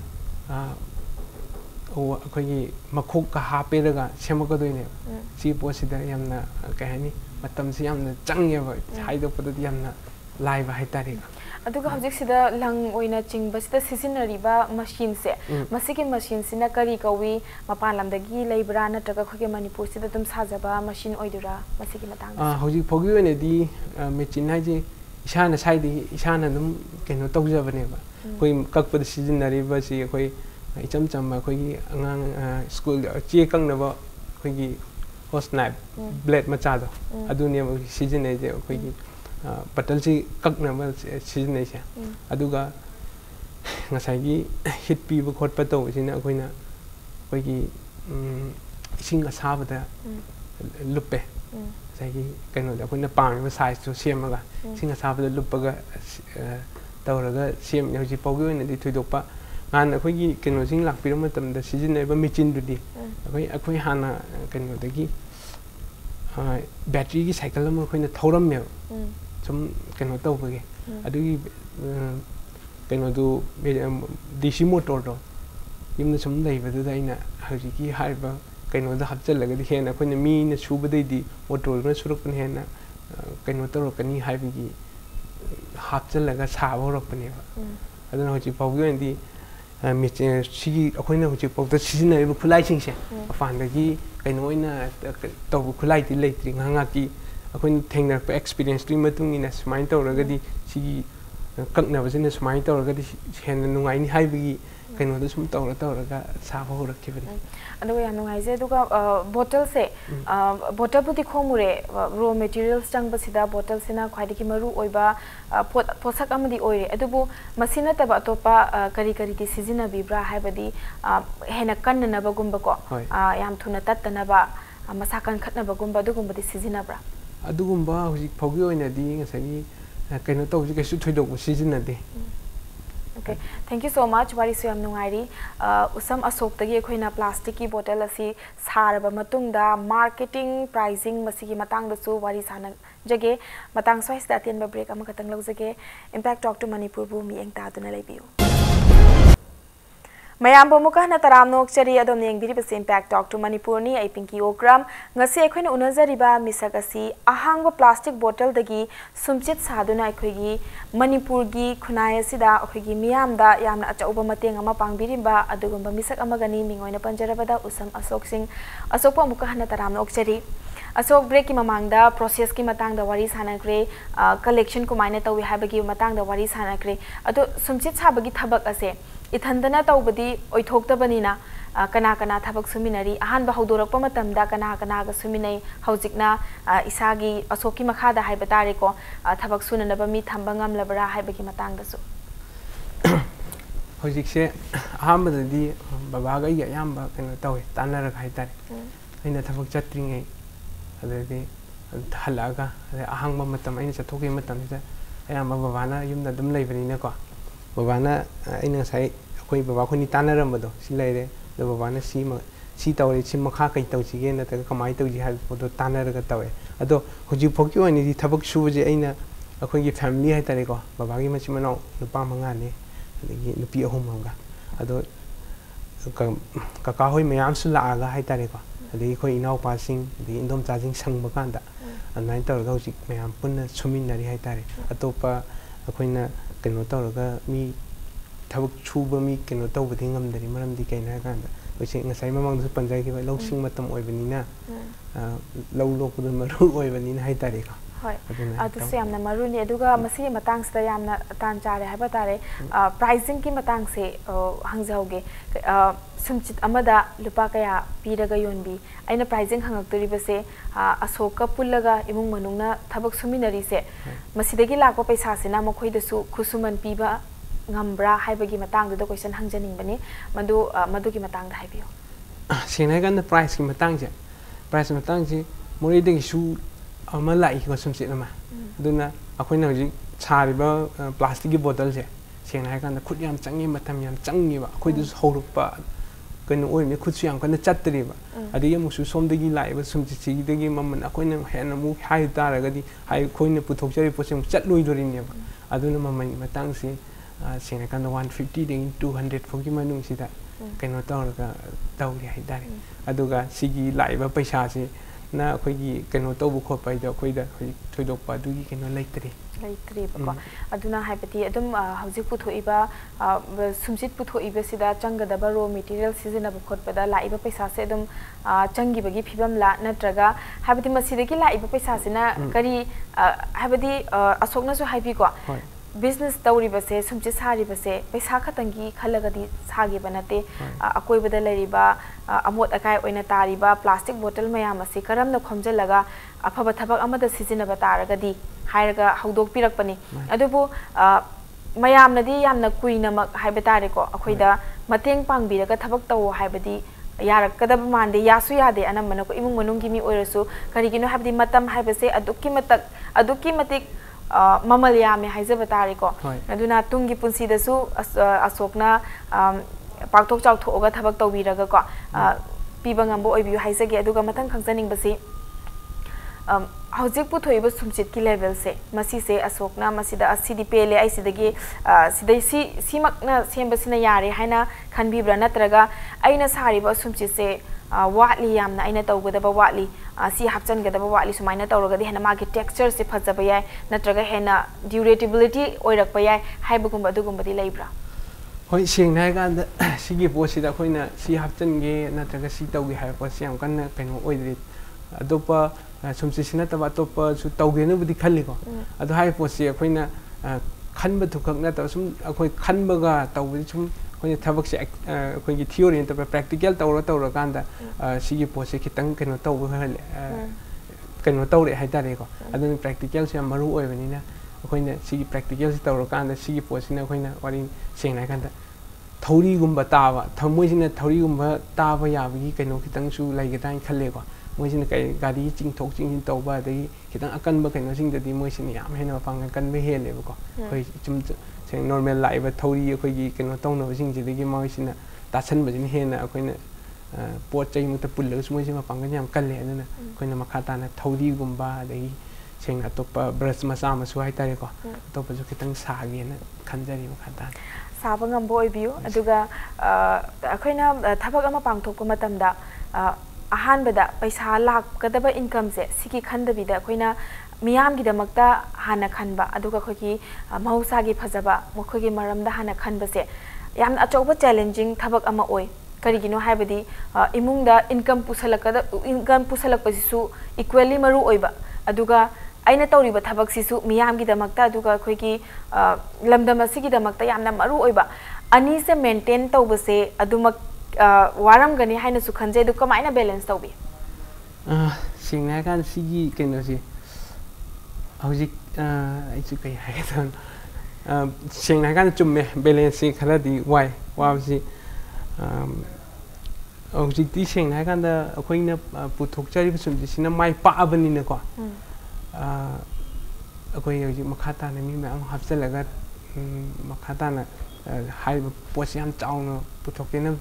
ꯑꯩꯈꯣꯏꯒꯤ ꯃꯈꯣꯛꯀ ꯍꯥꯞꯄꯦꯔꯒ ꯁꯦꯝꯃꯛꯀꯗꯣꯏꯅꯦꯕ ꯁꯤ ꯄꯣꯠꯁꯤꯗ ꯌꯥꯝꯅ ꯀꯩ ꯍꯥꯏꯅꯤ ꯃꯇꯝꯁꯤ ꯌꯥꯝꯅ ꯆꯪꯉꯦꯕ ꯍꯥꯏꯗꯣꯛꯄꯗꯗꯤ ꯌꯥꯝꯅ ꯂꯥꯏꯕ ꯍꯥꯏꯇꯥꯔꯦ ꯑꯗꯨꯒ ꯍꯧꯖꯤꯛꯁꯤꯗ ꯂꯪ ꯑꯣꯏꯅ ꯆꯤꯡꯕꯁꯤꯗ ꯁꯤꯖꯤꯟꯅꯔꯤꯕ ꯃꯁꯤꯟꯁꯦ ꯃꯁꯤꯒꯤ ꯃꯁꯤꯟꯁꯤꯅ ꯀꯔꯤ ꯀꯧꯏ ꯃꯄꯥꯟ ꯂꯝꯗꯒꯤ ꯂꯩꯕ꯭ꯔꯥ ꯅꯠꯇ꯭ꯔꯒ ꯑꯩꯈꯣꯏꯒꯤ ꯃꯅꯤꯄꯨꯔꯁꯤꯗ ꯑꯗꯨꯝ ꯁꯥꯖꯕ ꯃꯁꯤꯟ ꯑꯣꯏꯗꯣꯏꯔꯥ ꯃꯁꯤꯒꯤ ꯃꯇꯥꯡꯗ ꯍꯧꯖꯤꯛ ꯐꯥꯎꯒꯤ ꯑꯣꯏꯅꯗꯤ ꯃꯦꯆꯤꯟ ꯍꯥꯏꯁꯦ ꯏꯁꯥꯅ ꯁꯥꯏꯗꯒꯤ ꯏꯁꯥꯅ ꯑꯗꯨꯝ ꯀꯩꯅꯣ ꯇꯧꯖꯕꯅꯦꯕ ꯑꯩꯈꯣꯏ ꯀꯛꯄꯗ ꯁꯤꯖꯤꯟꯅꯔꯤꯕꯁꯤ ꯑꯩꯈꯣꯏ ꯏꯆꯝ ꯆꯝꯕ ꯑꯩꯈꯣꯏꯒꯤ ꯑꯉꯥꯡ ꯁ꯭ꯀꯨꯜ ꯆꯦ ꯀꯛꯅꯕ ꯑꯩꯈꯣꯏꯒꯤ ꯍꯣꯁ ꯅꯥꯏꯞ ꯕ꯭ꯂꯦꯗ ꯃꯆꯥꯗꯣ ꯑꯗꯨꯅꯦꯕ ꯁꯤꯖꯤꯟꯅꯩꯁꯦ ꯑꯩꯈꯣꯏꯒꯤ ꯕꯇꯜꯁꯤ ꯀꯛꯅꯕ ꯁꯤꯖꯤꯟꯅꯩꯁꯦ ꯑꯗꯨꯒ ꯉꯁꯥꯏꯒꯤ ꯍꯤꯠ ꯄꯤꯕ ꯈꯣꯠꯄ ꯇꯧꯕꯁꯤꯅ ꯑꯩꯈꯣꯏꯅ ꯑꯩꯈꯣꯏꯒꯤ ꯏꯁꯤꯡ ꯑꯁꯥꯕꯗ ꯂꯨꯞꯄꯦ ꯉꯁꯥꯏꯒꯤ ꯀꯩꯅꯣꯗ ꯑꯩꯈꯣꯏꯅ ꯄꯥꯝꯃꯤꯕ ꯁꯥꯏꯖꯇꯨ ꯁꯦꯝꯃꯒ ꯏꯁꯤꯡ ꯑꯁꯥꯕꯗ ꯂꯨꯞꯄꯒ ꯇꯧꯔꯒ ꯁꯦꯝꯃꯤ ꯍꯧꯖꯤꯛ ꯐꯥꯎꯒꯤ ꯑꯣꯏꯅꯗꯤ ꯊꯣꯏꯗꯣꯛꯄ ꯍꯥꯟꯅ ꯑꯩꯈꯣꯏꯒꯤ ꯀꯩꯅꯣꯁꯤꯡ ꯂꯥꯛꯄꯤꯔ ꯃꯇꯝꯗ ꯁꯤꯖꯤꯟꯅꯔꯤꯕ ꯃꯦꯆꯤꯟꯗꯨꯗꯤ ꯑꯩꯈꯣꯏ ꯍꯥꯟꯅ ꯀꯩꯅꯣꯗꯒꯤ ꯕꯦꯇ꯭ꯔꯤꯒꯤ ꯁꯥꯏꯀꯜ ꯑꯃ ꯑꯩꯈꯣꯏꯅ ꯊꯧꯔꯝꯃꯦꯕ ꯁꯨꯝ ꯀꯩꯅꯣ ꯇꯧꯕꯒꯤ ꯑꯗꯨꯒꯤ ꯀꯩꯅꯣꯗꯨ DC ꯃꯣꯇꯣꯔꯗꯣ ꯌꯨꯝꯗ ꯁꯨꯝ ꯂꯩꯕꯗꯨꯗ ꯑꯩꯅ ꯍꯧꯖꯤꯛꯀꯤ ꯍꯥꯏꯔꯤꯕ ꯀꯩꯅꯣꯗ ꯍꯥꯞꯆꯤꯜꯂꯒꯗꯤ ꯍꯦꯟꯅ ꯑꯩꯈꯣꯏꯅ ꯃꯤꯅ ꯁꯨꯕꯗꯩꯗꯤ ꯃꯣꯇꯣꯔꯗꯨꯅ ꯁꯨꯔꯛꯄꯅ ꯍꯦꯟꯅ ꯀꯩꯅꯣ ꯇꯧꯔꯛꯀꯅꯤ ꯍꯥꯏꯕꯒꯤ ꯍꯥꯞꯆꯤꯜꯂꯒ ꯁꯥꯕ ꯍꯧꯔꯛꯄꯅꯦꯕ ꯑꯗꯨꯅ ꯍꯧꯖꯤꯛ ꯐꯥꯎꯒꯤ ꯑꯣꯏꯅꯗꯤ ꯁꯤꯒꯤ ꯑꯩꯈꯣꯏꯅ ꯍꯧꯖꯤꯛꯐꯥꯎꯗ ꯁꯤꯖꯤꯟꯅꯔꯤꯕ ꯈꯨꯠꯂꯥꯏꯁꯤꯡꯁꯦ ꯃꯄꯥꯟꯗꯒꯤ ꯀꯩꯅꯣ ꯑꯣꯏꯅ ꯇꯧꯕ ꯈꯨꯠꯂꯥꯏꯗꯤ ꯂꯩꯇ꯭ꯔꯤ ꯉꯥꯏꯍꯥꯛꯀꯤ ꯑꯩꯈꯣꯏꯅ ꯊꯦꯡꯅꯔꯛꯄ ꯑꯦꯛꯁꯄꯤꯔꯤꯌꯦꯟꯁꯇꯨꯒꯤ ꯃꯇꯨꯡ ꯏꯟꯅ ꯁꯨꯃꯥꯏꯅ ꯇꯧꯔꯒꯗꯤ ꯁꯤꯒꯤ ꯀꯛꯅꯕꯁꯤꯅ ꯁꯨꯃꯥꯏꯅ ꯇꯧꯔꯒꯗꯤ ꯍꯦꯟꯅ ꯅꯨꯡꯉꯥꯏꯅꯤ ꯍꯥꯏꯕꯒꯤ ꯀꯩꯅꯣꯗꯣ ꯁꯨꯝ ꯇꯧꯔꯒ ꯁꯥꯕ ꯍꯧꯔꯛꯈꯤꯕꯅꯤ ꯑꯗꯨꯒ ꯌꯥꯝ ꯅꯨꯡꯉꯥꯏꯖꯩ ꯑꯗꯨꯒ ꯕꯣꯇꯜꯁꯦ ꯕꯣꯇꯜꯕꯨꯗꯤ ꯈꯣꯝꯃꯨꯔꯦ ꯔꯣ ꯃꯦꯇꯤꯔꯤꯌꯦꯜꯁ ꯆꯪꯕꯁꯤꯗ ꯕꯣꯇꯜꯁꯤꯅ ꯈ꯭ꯋꯥꯏꯗꯒꯤ ꯃꯔꯨ ꯑꯣꯏꯕ ꯄꯣꯠꯁꯛ ꯑꯃꯗꯤ ꯑꯣꯏꯔꯦ ꯑꯗꯨꯕꯨ ꯃꯁꯤ ꯅꯠꯇꯕ ꯑꯇꯣꯞꯄ ꯀꯔꯤꯒꯤ ꯁꯤꯖꯤꯟꯅꯕꯤꯕ꯭ꯔꯥ ꯍꯥꯏꯕꯗꯤ ꯍꯦꯟꯅ ꯀꯟꯅꯅꯕꯒꯨꯝꯕꯀꯣ ꯌꯥꯝ ꯊꯨꯅ ꯇꯠꯇꯅꯕ ꯃꯁꯥ ꯀꯟꯈꯠꯅꯕꯒꯨꯝꯕ ꯑꯗꯨꯒꯨꯝꯕꯗꯤ ꯁꯤꯖꯤꯟꯅꯕ꯭ꯔꯥ ꯑꯗꯨꯒꯨꯝꯕ ꯍꯧꯖꯤꯛ ꯐꯥꯎꯒꯤ ꯑꯣꯏꯅꯗꯤ ꯉꯁꯥꯏꯒꯤ ꯀꯩꯅꯣ ꯇꯧꯕꯁꯤ ꯀꯩꯁꯨ ꯊꯣꯏꯗꯣꯛꯄ ꯁꯤꯖꯤꯟꯅꯗꯦ Okay, thank you so much. Warisu yam nungairi. Usam Ashok-tagi akhoi plastic ki bottle asi saraba matungda marketing pricing masigi matang dasu wari sana jage matang swais da tian ba break ama katang laujage Impact Talk to Manipur bu mi engta duna leibiu. Mayam bo muka na taram nok chari adom neng biri bas Impact Talk to Manipur ni ai pinki Okram ngasi akhoi na unazariba misagasi ahangba plastic bottle dagi sumchit saduna akhoi gi Manipur gi khunai asida akhoi gi miyam da yamna achauba mateng ama pangbirimba adugumba misak amagani mingoina panjarabada Usham Ashok Singh Ashok pa muka na taram nok chari Ashok break ki mamangda process ki matang da wari sanakre collection ko maine tawi habagi matang da wari sanakre ado sumchit sabagi thabak ase ithandana tawbadi oithoktabanina kana thabak suminari ahan ba haudorakpa matamda kana ga suminai haujikna isagi Ashok ki makhada haiba tare ko thabak sunanaba mi thamba ngamlabra haibagi matang dasu hojikse ahambadadi babaga ya yamba kana tawi tanara haitare aina thabak chatringai adadi halaga ahangba matam aina chathoki matam sida ayamba babana yumda dum leibanina ko babana aina sai akoi baba khoni tanaramado si leire do babana si tawre si makha kai tawjige na ta kamai tawji ha podo tanaraga tawe ado hoji phokki oni di thabak suje aina akoi gi family ha tare ko baba gi machi mano nupa manga ne adigi nupi ahum amga ado kaka hoi mayam su la aga ha tare ko adigi khoi inau pa sing di indom chajing sangba kanda anai tawra hoji mayam punna suminari ha tare atopa akoina keno tawra mi thabak chuba mi keno tawbadi ngamdari maramdi kaina kanda ꯑꯩꯈꯣꯏꯁꯦ ꯉꯁꯥꯏ ꯃꯃꯥꯡꯗꯁꯨ ꯄꯟꯖꯈꯤꯕ ꯂꯧꯁꯤꯡ ꯃꯇꯝ ꯑꯣꯏꯕꯅꯤꯅ ꯂꯧ ꯂꯣꯛꯄꯗ ꯃꯔꯨ ꯑꯣꯏꯕꯅꯤꯅ ꯍꯥꯏꯇꯥꯔꯦꯀꯣ ꯍꯣꯏ ꯑꯗꯨꯁꯨ ꯌꯥꯝꯅ ꯃꯔꯨꯅꯤ ꯑꯗꯨꯒ ꯃꯁꯤꯒꯤ ꯃꯇꯥꯡꯁꯤꯗ ꯌꯥꯝꯅ ꯇꯥꯟ ꯆꯥꯔꯦ ꯍꯥꯏꯕ ꯇꯥꯔꯦ ꯄ꯭ꯔꯥꯏꯁꯤꯡꯒꯤ ꯃꯇꯥꯡꯁꯦ ꯍꯪꯖꯍꯧꯒꯦ ꯁꯨꯝꯆꯤꯠ ꯑꯃꯗ ꯂꯨꯄꯥ ꯀꯌꯥ ꯄꯤꯔꯒ ꯌꯣꯟꯕꯤ ꯑꯩꯅ ꯄ꯭ꯔꯥꯏꯁꯤꯡ ꯍꯪꯉꯛꯇꯣꯔꯤꯕꯁꯦ ꯑꯁꯣꯛꯀ ꯄꯨꯜꯂꯒ ꯏꯃꯨꯡ ꯃꯅꯨꯡꯅ ꯊꯕꯛ ꯁꯨꯃꯤꯟꯅꯔꯤꯁꯦ ꯃꯁꯤꯗꯒꯤ ꯂꯥꯛꯄ ꯄꯩꯁꯥꯁꯤꯅ ꯃꯈꯣꯏꯗꯁꯨ ꯈꯨꯠꯁꯨꯃꯟ ꯄꯤꯕ ngambra haibagi matangda question hangjaning bani madugi matangda haibiyo sena gan price ki matangje price matangje moridagi su ama lai ko sumsit ama duna akoina hoji chariba plastic ki bottle je sena gan khut yam changi matam yam changi ba akoi dus horukpa kanu oi me khut su yam kana chatri ba adi yam su somdagi lai ba sumsit chi dagi maman akoina hena mu hai taragadi hai koina puthokjari posem chatloi dorin ba aduna mamai matangsi sena kan 150 ding 200 fogi manung sida kaino tawra tawri haidare aduga sigi laiba paisa se na khoigi kaino tawbu khopai da khoida thoidokpa adugi kaino laitri bako aduna haipati adum hauzik puthoiba sumsit puthoiba sida changadaba raw material seasonable khotpada laiba paisa se adum changi bagi phibam la natraga haipati masidagi laiba paisa sina kari haipati asokna su haibi ko business tawri base sumchi sari base paisa khatangi khalagadi sagi banate akoi bada lariba amot akai oina tariba plastic bottle mayam ase karamna khomjalaga afaba thabak amada sizina bataragadi hairaga haudok pirakpani adubu mayam nadi yamna kuina mak haibatare ko akoida mateng pangbiraga thabak taw haibadi yarakadaba mande yasu yade anamana ko imung manunggi mi oirasu karigino habdi matam haibase aduki matik mamal yame haizaba tariko aduna tungi punsi dasu asokna paktok chau thoga thabak tawbiraga ko piba ngambo oibiu haizage aduga matang khangjaning basi hauzik puthoiba sumchit ki level se masi se asokna masida asidi pele ai sidagi sidai simakna sembasina yare haina khanbibra natraga aina sariba sumchit se watli yamna aina tawgadaba watli si hapchan gadaba watli sumaina tawragadi hena magi texture se phajaba yai natraga hena durability oirakpa yai haibagumba adugumbadi leibra hoi sengna ganda sigi posida khoina si hapchan ge natraga si tawgi hai posi yam kanna kaino oidri adopa sumsi sina taba topa su tawge na budi khalli ko adu hai posi khoina khanba thukak na ta sum akhoi khanbaga tawbi sum khoina thabak se akhoi gi theory ta practical tawra kanda sigi posi kitang kaino tawbu hale kaino tawre hai tare ko adu practical se maru oi bani na akhoi sigi practical se tawra kanda sigi posi na akhoi na wari sengna kanda thori gumba taba thamoi sina thori gumba taba yabagi kaino kitang su laiga tan khalle ko moisina kai gari chingthok chingin tawba dai kitang akanba kaino singdadi moisina yam hena pangan kanbe heleba ko khoi chum seng normal laiba thori akhoi gi kaino tawna singdagi moisina tasan bajin hena akhoi na pot chai muta pulla moisina pangan yam kalle na akhoi na makata na thori gumba dai seng atopa brush masa masu hai tare ko atopa ju kitang sage na khanjari makata saba ngambo oibiu aduga akhoi na thabak ama pangthokpa matamda ahanbada paisa lak kadaba income se siki khandabida koina miyam gi damakta hana khanba aduga khoki mahausa gi phajaba mokhogi maramda hana khanba se yam achoba challenging thabak ama oi karigino haibadi imungda income pusalak pasisu equally maru oiba aduga aina tawriba thabak sisu miyam gi damakta aduga khoki lamdam asigi damakta yamna maru oiba ani se maintain tawbase adumak waram gani haina su khanje du kamaina balance tawbi singna kan sigi keno si hauji ai chu kai ha kan singna kan chumme balance si khala di wai wa si hauji ti singna kan da akoina puthok chari sum ji sina mai pa abani na ko akoi hauji makhata na mi ma am hapsalaga makhata na hai posi am chauna puthok na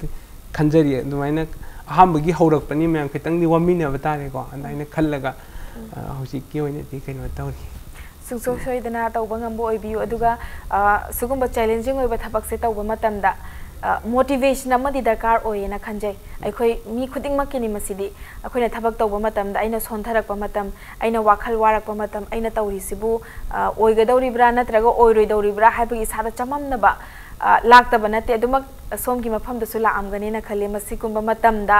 khanjari dumaina ahambagi haurakpani mayam khitang ni wamina batare ko andaina khallaga hausi ki oina ti kaino tawri sungso soidana tawba ngambo oibiu aduga sugumba challenging oiba thabak se tawba matamda motivation amadi darkar oina khanjai aikhoi mi khuding makini masidi akoina thabak tawba matamda aina sontharakpa matam aina wakhal warakpa matam aina tawri sibu oigadawri bra natraga oiroi dawri bra haibagi sada chamamna ba ꯂꯥꯛꯇꯕ ꯅꯠꯇꯦ ꯑꯗꯨꯃꯛ ꯁꯣꯝꯒꯤ ꯃꯐꯝꯗꯁꯨ ꯂꯥꯛꯑꯝꯒꯅꯤꯅ ꯈꯜꯂꯤ ꯃꯁꯤꯒꯨꯝꯕ ꯃꯇꯝꯗ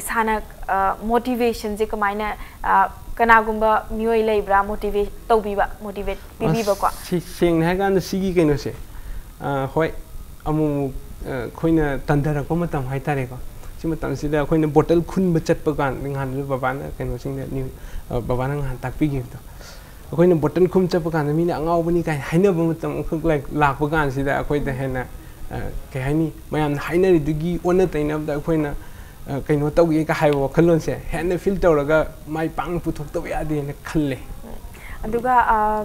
ꯏꯁꯥꯅ ꯃꯣꯇꯤꯚꯦꯁꯟꯁꯦ ꯀꯃꯥꯏꯅ ꯀꯅꯥꯒꯨꯝꯕ ꯃꯤꯑꯣꯏ ꯂꯩꯕ꯭ꯔꯥ ꯃꯣꯇꯤꯚꯦꯠ ꯇꯧꯕꯤꯕ ꯃꯣꯇꯤꯚꯦꯠ ꯄꯤꯕꯤꯕꯀꯣ ꯁꯦꯡꯅ ꯍꯥꯏꯀꯥꯟꯗ ꯁꯤꯒꯤ ꯀꯩꯅꯣꯁꯦ ꯍꯣꯏ ꯑꯃꯨꯛ ꯑꯩꯈꯣꯏꯅ ꯇꯟꯊꯔꯛꯄ ꯃꯇꯝ ꯍꯥꯏꯇꯥꯔꯦꯀꯣ ꯁꯤ ꯃꯇꯝꯁꯤꯗ ꯑꯩꯈꯣꯏꯅ ꯕꯣꯇꯜ ꯈꯨꯟꯕ ꯆꯠꯄ ꯀꯥꯟꯗ ꯅꯍꯥꯟꯁꯨ ꯕꯕꯥꯅ ꯀꯩꯅꯣꯁꯤꯡꯗ ꯕꯕꯥꯅ ꯅꯍꯥꯟ ꯇꯥꯛꯄꯤꯈꯤꯕꯗꯣ ꯑꯩꯈꯣꯏꯅ ꯕꯣꯇꯜ ꯈꯨꯟ ꯆꯠꯄ ꯀꯥꯟꯗ ꯃꯤꯅ ꯑꯉꯥꯎꯕꯅꯤ ꯀꯥꯏꯅ ꯍꯥꯏꯅꯕ ꯃꯇꯝ ꯑꯃꯈꯛ ꯂꯥꯛꯄ ꯀꯥꯟꯁꯤꯗ ꯑꯩꯈꯣꯏꯗ ꯍꯦꯟꯅ ꯀꯩ ꯍꯥꯏꯅꯤ ꯃꯌꯥꯝꯅ ꯍꯥꯏꯅꯔꯤꯗꯨꯒꯤ ꯑꯣꯟꯅ ꯇꯩꯅꯕꯗ ꯑꯩꯈꯣꯏꯅ ꯀꯩꯅꯣ ꯇꯧꯒꯦꯒ ꯍꯥꯏꯕ ꯋꯥꯈꯜꯂꯣꯟꯁꯦ ꯍꯦꯟꯅ ꯐꯤꯜ ꯇꯧꯔꯒ ꯃꯥꯏ ꯄꯥꯛꯅ ꯄꯨꯊꯣꯛꯇꯕ ꯌꯥꯗꯦꯅ ꯈꯜꯂꯦ ꯑꯗꯨꯒ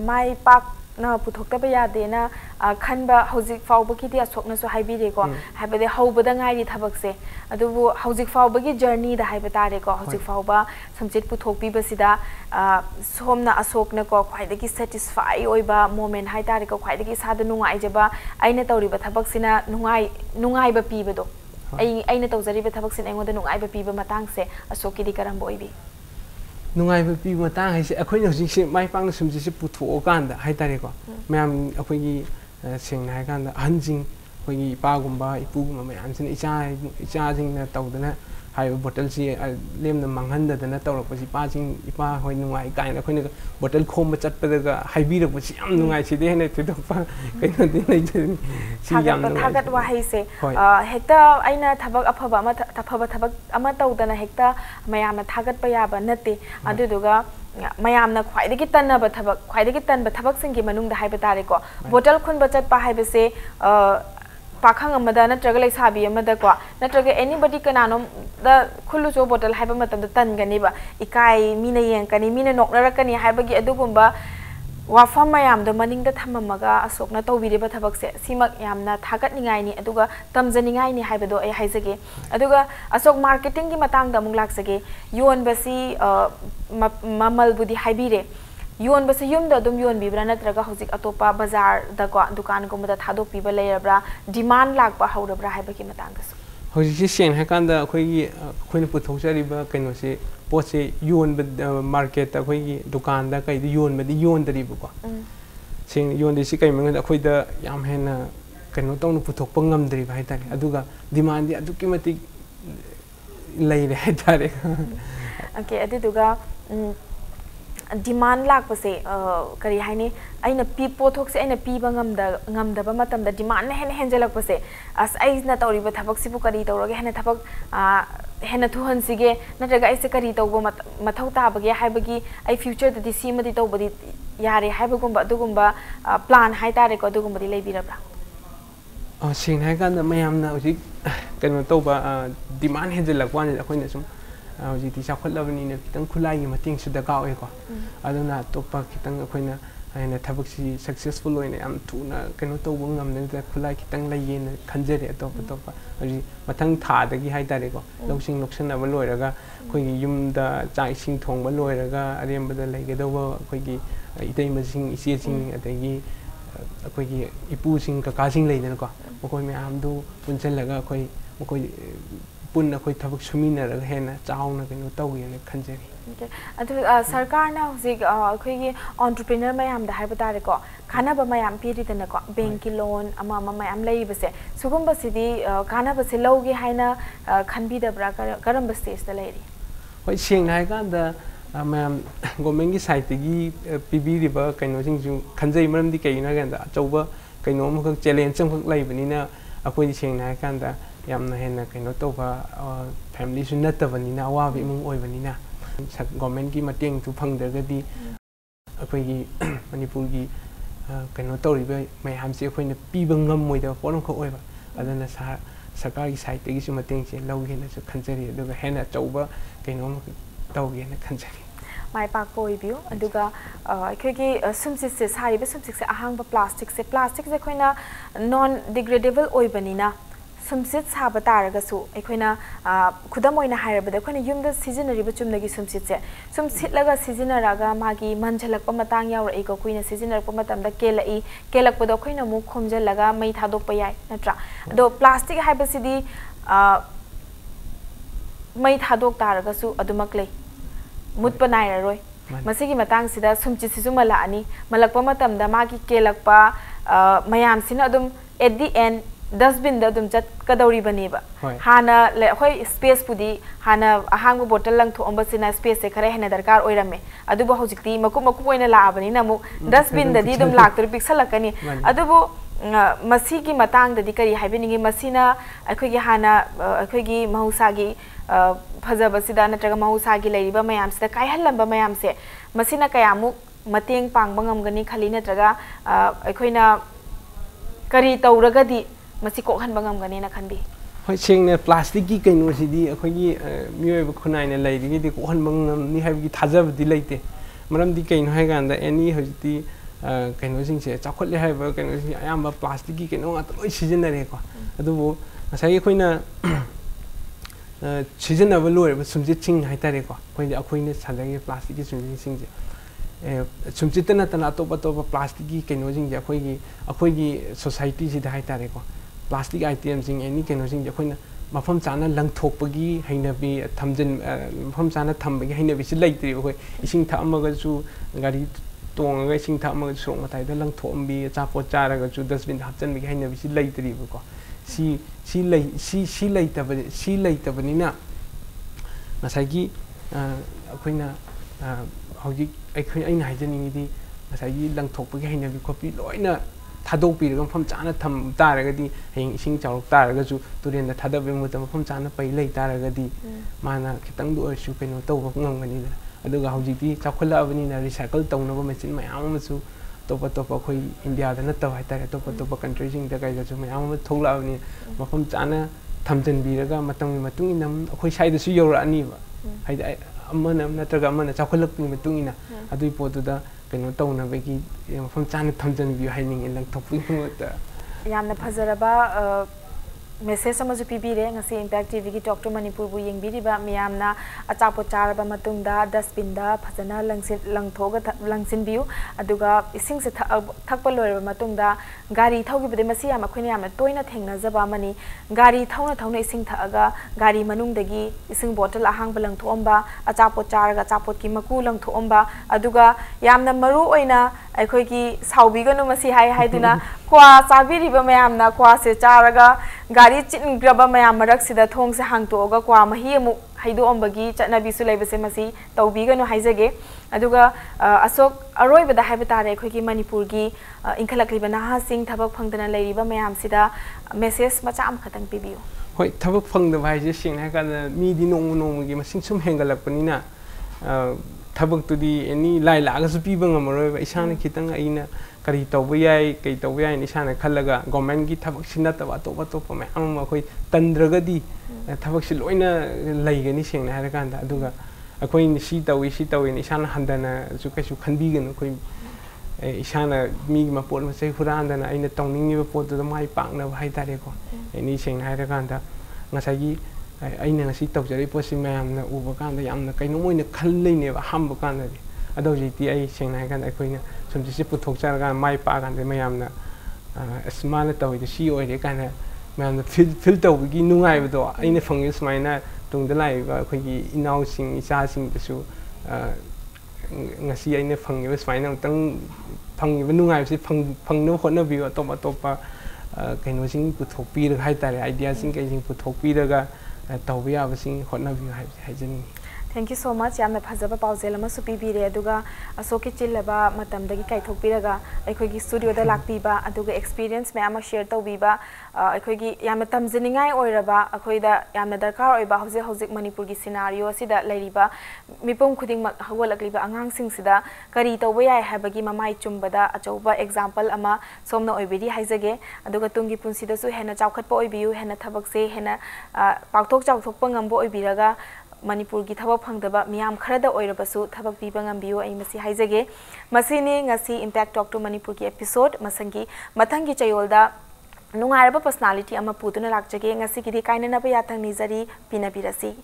ꯃꯥꯏ ꯄꯥꯛꯅ ꯄꯨꯊꯣꯛꯇꯕ ꯌꯥꯗꯦꯅ ꯈꯟꯕ ꯍꯧꯖꯤꯛ ꯐꯥꯎꯕꯒꯤꯗꯤ ꯑꯁꯣꯛꯅꯁꯨ ꯍꯥꯏꯕꯤꯔꯦꯀꯣ ꯍꯥꯏꯕꯗꯤ ꯍꯧꯕꯗ ꯉꯥꯏꯔꯤ ꯊꯕꯛꯁꯦ ꯑꯗꯨꯕꯨ ꯍꯧꯖꯤꯛ ꯐꯥꯎꯕꯒꯤ ꯖꯔꯅꯤꯗ ꯍꯥꯏꯕ ꯇꯥꯔꯦꯀꯣ ꯍꯧꯖꯤꯛ ꯐꯥꯎꯕ ꯁꯨꯝꯆꯤꯠ ꯄꯨꯊꯣꯛꯄꯤꯕꯁꯤꯗ ꯁꯣꯝꯅ ꯑꯁꯣꯛꯅꯀꯣ ꯈ꯭ꯋꯥꯏꯗꯒꯤ ꯁꯦꯇꯤꯁꯐꯥꯏ ꯑꯣꯏꯕ ꯃꯣꯃꯦꯟ ꯍꯥꯏꯇꯥꯔꯦꯀꯣ ꯈ꯭ꯋꯥꯏꯗꯒꯤ ꯏꯁꯥꯗ ꯅꯨꯡꯉꯥꯏꯖꯕ ꯑꯩꯅ ꯇꯧꯔꯤꯕ ꯊꯕꯛꯁꯤꯅ ꯅꯨꯡꯉꯥꯏꯕ ꯄꯤꯕꯗꯣ ꯑꯩꯅ ꯇꯧꯖꯔꯤꯕ ꯊꯕꯛꯁꯤꯅ ꯑꯩꯉꯣꯟꯗ ꯅꯨꯡꯉꯥꯏꯕ ꯄꯤꯕ ꯃꯇꯥꯡꯁꯦ ꯑꯁꯣꯛꯀꯤꯗꯤ ꯀꯔꯝꯕ ꯑꯣꯏꯕꯤ ꯅꯨꯡꯉꯥꯏꯕ ꯄꯤꯕ ꯃꯇꯥꯡ ꯍꯥꯏꯁꯦ ꯑꯩꯈꯣꯏꯅ ꯍꯧꯖꯤꯛꯁꯦ ꯃꯥꯏ ꯄꯥꯛꯅ ꯁꯨꯝꯁꯤꯁꯦ ꯄꯨꯊꯣꯛꯑꯀꯥꯟꯗ ꯍꯥꯏꯇꯥꯔꯦꯀꯣ ꯃꯌꯥꯝ ꯑꯩꯈꯣꯏꯒꯤ ꯁꯦꯡꯅ ꯍꯥꯏꯔꯀꯥꯟꯗ ꯑꯍꯟꯁꯤꯡ ꯑꯩꯈꯣꯏꯒꯤ ꯏꯄꯥꯒꯨꯝꯕ ꯏꯄꯨꯒꯨꯝꯕ ꯃꯌꯥꯝꯁꯤꯅ ꯏꯆꯥꯁꯤꯡꯅ ꯇꯧꯗꯅ ꯍꯥꯏꯕ ꯕꯣꯇꯜꯁꯤ ꯂꯦꯝꯅ ꯃꯥꯡꯍꯟꯗꯗꯅ ꯇꯧꯔꯛꯄꯁꯤ ꯏꯄꯥ ꯍꯣꯏ ꯅꯨꯡꯉꯥꯏ ꯀꯥꯏꯅ ꯑꯩꯈꯣꯏꯅ ꯕꯣꯇꯜ ꯈꯣꯝꯕ ꯆꯠꯄꯗꯒ ꯍꯥꯏꯕꯤꯔꯛꯄꯁꯤ ꯌꯥꯝ ꯅꯨꯡꯉꯥꯏ ꯁꯤꯗꯩ ꯍꯦꯟꯅ ꯊꯣꯏꯗꯣꯛꯄ ꯀꯩꯅꯣꯗꯤ ꯂꯩꯖꯔꯤ ꯁꯤ ꯌꯥꯝ ꯅꯨꯡꯉꯥꯏ ꯊꯥꯒꯠ ꯋꯥꯍꯩꯁꯦ ꯍꯦꯛꯇ ꯑꯩꯅ ꯊꯕꯛ ꯑꯐꯕ ꯊꯕꯛ ꯑꯃ ꯇꯧꯗꯅ ꯍꯦꯛꯇ ꯃꯌꯥꯝꯅ ꯊꯥꯒꯠꯄ ꯌꯥꯕ ꯅꯠꯇꯦ ꯑꯗꯨꯗꯨꯒ ꯃꯌꯥꯝꯅ ꯈ꯭ꯋꯥꯏꯗꯒꯤ ꯇꯟꯕ ꯊꯕꯛꯁꯤꯡꯒꯤ ꯃꯅꯨꯡꯗ ꯍꯥꯏꯕ ꯇꯥꯔꯦꯀꯣ ꯕꯣꯇꯜ ꯈꯨꯟꯕ ꯆꯠꯄ ꯍꯥꯏꯕꯁꯦ ꯄꯥꯈꯪ ꯑꯃꯗ ꯅꯠꯇ꯭ꯔꯒ ꯂꯩꯁꯥꯕꯤ ꯑꯃꯗꯀꯣ ꯅꯠꯇ꯭ꯔꯒ ꯑꯦꯅꯤꯕꯗꯤ ꯀꯅꯥꯅꯣꯝꯗ ꯈꯨꯜꯂꯨꯆꯣ ꯕꯣꯇꯜ ꯍꯥꯏꯕ ꯃꯇꯝꯗ ꯇꯟꯒꯅꯤꯕ ꯏꯀꯥꯏ ꯃꯤꯅ ꯌꯦꯡꯀꯅꯤ ꯃꯤꯅ ꯅꯣꯛꯅꯔꯛꯀꯅꯤ ꯍꯥꯏꯕꯒꯤ ꯑꯗꯨꯒꯨꯝꯕ ꯋꯥꯐꯝ ꯃꯌꯥꯝꯗꯣ ꯃꯅꯤꯡꯗ ꯊꯝꯃꯝꯃꯒ ꯑꯁꯣꯛꯅ ꯇꯧꯕꯤꯔꯤꯕ ꯊꯕꯛꯁꯦ ꯁꯤꯃꯛ ꯌꯥꯝꯅ ꯊꯥꯒꯠꯅꯤꯡꯉꯥꯏꯅꯤ ꯑꯗꯨꯒ ꯇꯝꯖꯅꯤꯡꯉꯥꯏꯅꯤ ꯍꯥꯏꯕꯗꯣ ꯑꯩ ꯍꯥꯏꯖꯒꯦ ꯑꯗꯨꯒ ꯑꯁꯣꯛ ꯃꯥꯔꯀꯦꯇꯤꯡꯒꯤ ꯃꯇꯥꯡꯗ ꯑꯃꯨꯛ ꯂꯥꯛꯆꯒꯦ ꯌꯣꯟꯕꯁꯤ ꯃꯃꯜꯕꯨꯗꯤ ꯍꯥꯏꯕꯤꯔꯦ ꯌꯣꯟꯕꯁꯤ ꯌꯨꯝꯗ ꯑꯗꯨꯝ ꯌꯣꯟꯕꯤꯕ꯭ꯔꯥ ꯅꯠꯇ꯭ꯔꯒ ꯍꯧꯖꯤꯛ ꯑꯇꯣꯞꯄ ꯕꯖꯥꯔꯗꯀꯣ ꯗꯨꯀꯥꯟꯒꯨꯝꯕꯗ ꯊꯥꯗꯣꯛꯄꯤꯕ ꯂꯩꯔꯕ꯭ꯔꯥ ꯗꯤꯃꯥꯟ ꯂꯥꯛꯄ ꯍꯧꯔꯕ꯭ꯔꯥ ꯍꯥꯏꯕꯒꯤ ꯃꯇꯥꯡꯗꯁꯨ ꯍꯧꯖꯤꯛꯁꯤ ꯁꯦꯡꯅ ꯍꯥꯏꯔꯀꯥꯟꯗ ꯑꯩꯈꯣꯏꯅ ꯄꯨꯊꯣꯛꯆꯔꯤꯕ ꯀꯩꯅꯣꯁꯤ ꯄꯣꯠꯁꯤ ꯌꯣꯟꯕ ꯃꯥꯔꯀꯦꯠꯇ ꯑꯩꯈꯣꯏꯒꯤ ꯗꯨꯀꯥꯟꯗ ꯀꯩꯗ ꯌꯣꯟꯕꯗꯤ ꯌꯣꯟꯗꯔꯤꯕꯀꯣ ꯁꯦꯡꯅ ꯌꯣꯟꯗ꯭ꯔꯤꯁꯤ ꯀꯩ ꯃꯔꯝꯗ ꯑꯩꯈꯣꯏꯗ ꯌꯥꯝ ꯍꯦꯟꯅ ꯀꯩꯅꯣ ꯇꯧꯅ ꯄꯨꯊꯣꯛꯄ ꯉꯝꯗ꯭ꯔꯤꯕ ꯍꯥꯏꯇꯥꯔꯦ ꯑꯗꯨꯒ ꯗꯤꯃꯥꯟꯗꯤ ꯑꯗꯨꯛꯀꯤ ꯃꯇꯤꯛ ꯂꯩꯔꯦ ꯍꯥꯏꯇꯥꯔꯦ ꯑꯣꯀꯦ ꯑꯗꯨꯗꯨꯒ ꯗꯤꯃꯥꯟ ꯂꯥꯛꯄꯁꯦ ꯀꯔꯤ ꯍꯥꯏꯅꯤ ꯑꯩꯅ ꯄꯣꯠꯊꯣꯛꯁꯦ ꯑꯩꯅ ꯄꯤꯕ ꯉꯝꯗꯕ ꯃꯇꯝꯗ ꯗꯤꯃꯥꯟꯅ ꯍꯦꯟꯅ ꯍꯦꯟꯖꯜꯂꯛꯄꯁꯦ ꯑꯁ ꯑꯩꯅ ꯇꯧꯔꯤꯕ ꯊꯕꯛꯁꯤꯕꯨ ꯀꯔꯤ ꯇꯧꯔꯒ ꯍꯦꯟꯅ ꯊꯕꯛ ꯍꯦꯟꯅ ꯊꯨꯍꯟꯁꯤꯒꯦ ꯅꯠꯇ꯭ꯔꯒ ꯑꯩꯁꯦ ꯀꯔꯤ ꯇꯧꯕ ꯃꯊꯧ ꯇꯥꯕꯒꯦ ꯍꯥꯏꯕꯒꯤ ꯑꯩ ꯐ꯭ꯌꯨꯆꯔꯗꯗꯤ ꯁꯤꯃꯗꯤ ꯇꯧꯕꯗꯤ ꯌꯥꯔꯦ ꯍꯥꯏꯕꯒꯨꯝꯕ ꯑꯗꯨꯒꯨꯝꯕ ꯄ꯭ꯂꯥꯟ ꯍꯥꯏꯇꯥꯔꯦꯀꯣ ꯑꯗꯨꯒꯨꯝꯕꯗꯤ ꯂꯩꯕꯤꯔꯕ꯭ꯔꯥ ꯁꯦꯡꯅ ꯍꯥꯏꯔꯀꯥꯟꯗ ꯃꯌꯥꯝꯅ ꯍꯧꯖꯤꯛ ꯀꯩꯅꯣ ꯇꯧꯕ ꯗꯤꯃꯥꯟ ꯍꯦꯟꯖꯜꯂꯛꯄ ꯀꯥꯟꯁꯤꯗ ꯑꯩꯈꯣꯏꯅ ꯁꯨꯝ ꯍꯧꯖꯤꯛꯇꯤ ꯆꯥꯎꯈꯠꯂꯕꯅꯤꯅ ꯈꯤꯇꯪ ꯈꯨꯠꯂꯥꯏꯒꯤ ꯃꯇꯦꯡꯁꯨ ꯗꯔꯀꯥꯔ ꯑꯣꯏꯀꯣ ꯑꯗꯨꯅ ꯑꯇꯣꯞꯄ खितंग अखोइना हैना थबकसी सक्सेसफुल होइना याम थुना कनो तौब ngamnada खुलाई खितंग लैयेना खंजरे अतोप अतोप हजि मथंग थादगी हाइतारेको लौसिंग लोक्सनबा लोइरगा अखोइगी युमदा चाइ सिंग थोंबा लोइरगा अरेमबदा लैगदौबा अखोइगी इतैमसिंग इचेसिंग अतगी अखोइगी इपुसिंग ककासिंग लैदनको मखोइ म्यामदु पुनचलगा अखोइ मखोइ पुन अखोइ थबक सुमिनरगा हेना चाउना कनो तौगेना खंजरी सरकारना हजिक अखोइगी एंटरप्रेन्योर मयामदा हाइबा तारेको खानाबा मयाम पिरिदनको बैंक की लोन अमा अमा मयाम लैबसे सुगुम्बसिदी खानाबसे लौगे हाइना खनबिदब्रा करम्ब स्टेजदा लैरि होय सेंना हाइकांदा मयाम गवर्नमेंट की साइड तगी पिबिरिबा कइनोसिंगजु खंजै मरमदि कइना गंदा अचौबा कइनो अमखक चैलेंज अमखक लैबनिना अखोइदि सेंना हाइकांदा यामना हेना कइनो तौबा फैमिली सु नत्तबनिना अवाब इमुंग ओइबनिना गवर्नमेंट की मतेंग तु फंगदगदी अखोइगी मणिपुर की कइनो तौरिबा मयामसे अखोइना पीबा ngam-मोइदा पोरमखक ओइबा अदना सरकार की साइड तगी सु मतेंग से लौगेना सु खंजरी अदुगा हेना चौबा कइनो तौगेना खंजरी माइ पाको ओइबियो अदुगा अखोइगी सुमसिसे सारिबा सुमसिसे अहांबा प्लास्टिक से अखोइना नॉन डिग्रेडेबल ओइबनिना सुमसित साब तारगसु अखोइना खुदम ओइना हाइरबदा अखोइना युमदा सिजिनरिबा चुमनगी सुमसितसे सुमसितलगा सिजिनरागा मागी मनझलकपा मतांग यावरइको कुइना सिजिनरकपा मतमदा केलकपदो अखोइना मु खोमजलगा मै थादोकपा याय नत्रा अदो प्लास्टिक हाइबसिदी मै थादोक तारगसु अदुमक लै मुतपा नाइररोय मसिगी मतांगसिदा सुमचिसिसु मलाअनी मलकपा मतमदा मागी केलकपा मयामसिना अदुम at the end dustbin da dum chat kadawri bani ba hana le hoi space pudi hana ahang bottle lang tho amba sina space se khare hena darkar oirame adu bo hojikti maku maku oina la abani na mu dustbin da di dum lak tur pixel lakani adu bo masi ki matang da di kari haibeningi masina akhoi gi hana akhoi gi mahusa gi phajaba sida natraga mahusa gi leiriba mayam sida kai halamba mayam se masina kayamu mateng pangba ngamgani khali natraga akhoina kari tawragadi masi ko khan bangam gani na khanbi hoi sengna plastic ki kaino sidi akhoi gi mioi ba khunai na leiri di ko han bangam ni habi thajab di leite maram di kaino hai ganda any hojiti kaino sing se chakhot le hai ba kaino sing ayam ba plastic ki kaino at loi season na re ko adu bo asai khoina season na ba loi ba sumji ching hai ta re ko khoi akhoi ne salagi plastic ki sumji sing je sumjit na tana to plastic ki kaino sing je akhoi gi society si da hai ta re ko plastic items sing any kaino sing je khoina mafam chana lang thokpagi haina bi thamjin mafam chana thambagi haina bi si leitri khoi ising thamaga chu gari tong ga ising thamaga chu matai da lang thombi chapo chara ga chu dustbin hapchan bi haina bi si leitri ko si leita bani na masagi khoina hauji akhoi aina haijaningi di masagi lang thokpagi haina bi khopi loina thadok pi ga mafam chana tham taraga di heng ising chawrok taraga chu turen da thadab bi mutam mafam chana pai lei taraga di mana kitang du asu kaino tawba ngamgani da aduga hauji di chakhula abani na recycle tawnaba machine mayam ma chu topa khoi india da na taw hai tare topa country sing da kai ga chu mayam ma thogla abani mafam chana thamjan bi raga matam matung inam akhoi sai da su yora ani ba hai da amana natraga amana chakhulak ni matung ina adui potu da kaino tawna bagi mafam chana thamjan bi haining in lang thokpi ta yamna phazaraba message amaju pibire ngasi impact tv ki talk to manipur bu yengbiriba miyamna achapo charaba matungda dustbin da phajana langthoga langsin biu aduga ising se thakpa loiraba matungda gari thogi bade masi yam akhoi yam toina thengna jaba mani gari thona ising thaga gari manung dagi ising bottle ahang balang thomba achapo charaga chapot ki maku lang thomba aduga yamna maru oina akhoi ki saubi ganu masi hai duna kwa sabiriba mayamna kwa se charaga gari chin graba mayam marak sida thong se hangtoga kwa mahi amu haidu ombagi chanabi su leibase masi tawbi ganu haijage aduga asok aroi bada haibitare khoi ki manipur gi inkhalakliba na sing thabak phangdana leiriba mayam sida message macha am khatang pibiu hoi thabak phangda bai je sing ha kan mi di nong gi masing sum hengalakpani na thabak tu di any lai la ga su pi bang amaroi ba isana khitang aina kari tawba yai kai tawba yai ni sana khallaga government gi thabak sinna ta to pa ma am khoi tandraga di thabak si loina laigani sengna ha kan da aduga akhoi ni si tawi ni sana handana su kai su khanbi gan khoi isana mi ma pot ma sei huran dana aina tongning ni pot da mai pak na hai ta re ko ni sengna ha kan da ngasai gi aina ngasi tawjari posi mayam na uba kan da yamna kai no moina khallei ne ba ham ba kan da ado ji ti ai sengna ha kan akhoi na somji si puthok charaga mai pa kan de mayam na asmana tawi de si oi de kan na mayam na fil tawi gi nungai ba do aina phangis maina tung da lai ba khoi gi inau sing isa sing de su ngasi aina phangi ba smaina tang phangi ba nungai si phang no hot na bi to pa kaino sing puthok pi ra hai ta re idea sing kai sing puthok pi ra ga tawbi ya ba sing hot na bi hai jani Thank you so much. Yamna phajaba pausel ama su pibire aduga asoki chillaba matamdagi kaithokpiraga aikhoigi studio da lakpiba aduga experience me ama share tawbiba aikhoigi yamna tamjiningai oiraba akhoida yamna darkar oiba hojik manipur gi scenario sida leiriba mipum khuding mak hawalakliba angang sing sida kari tawba yai habagi mamai chumbada achauba example ama somna oibiri haijage aduga tungi punsida su hena chawkhatpa oibiu hena thabak se hena pakthok chawthokpa ngambo oibiraga Manipur gi thabak phangdaba miyam kharada oirabasu thabak piba ngambiu ai masi haijage masini ngasi impact talk to manipur gi episode masangi mathangi chayolda nungairaba personality ama putuna lakjage ngasi gi kaina na ba yathang nizari pinabirasi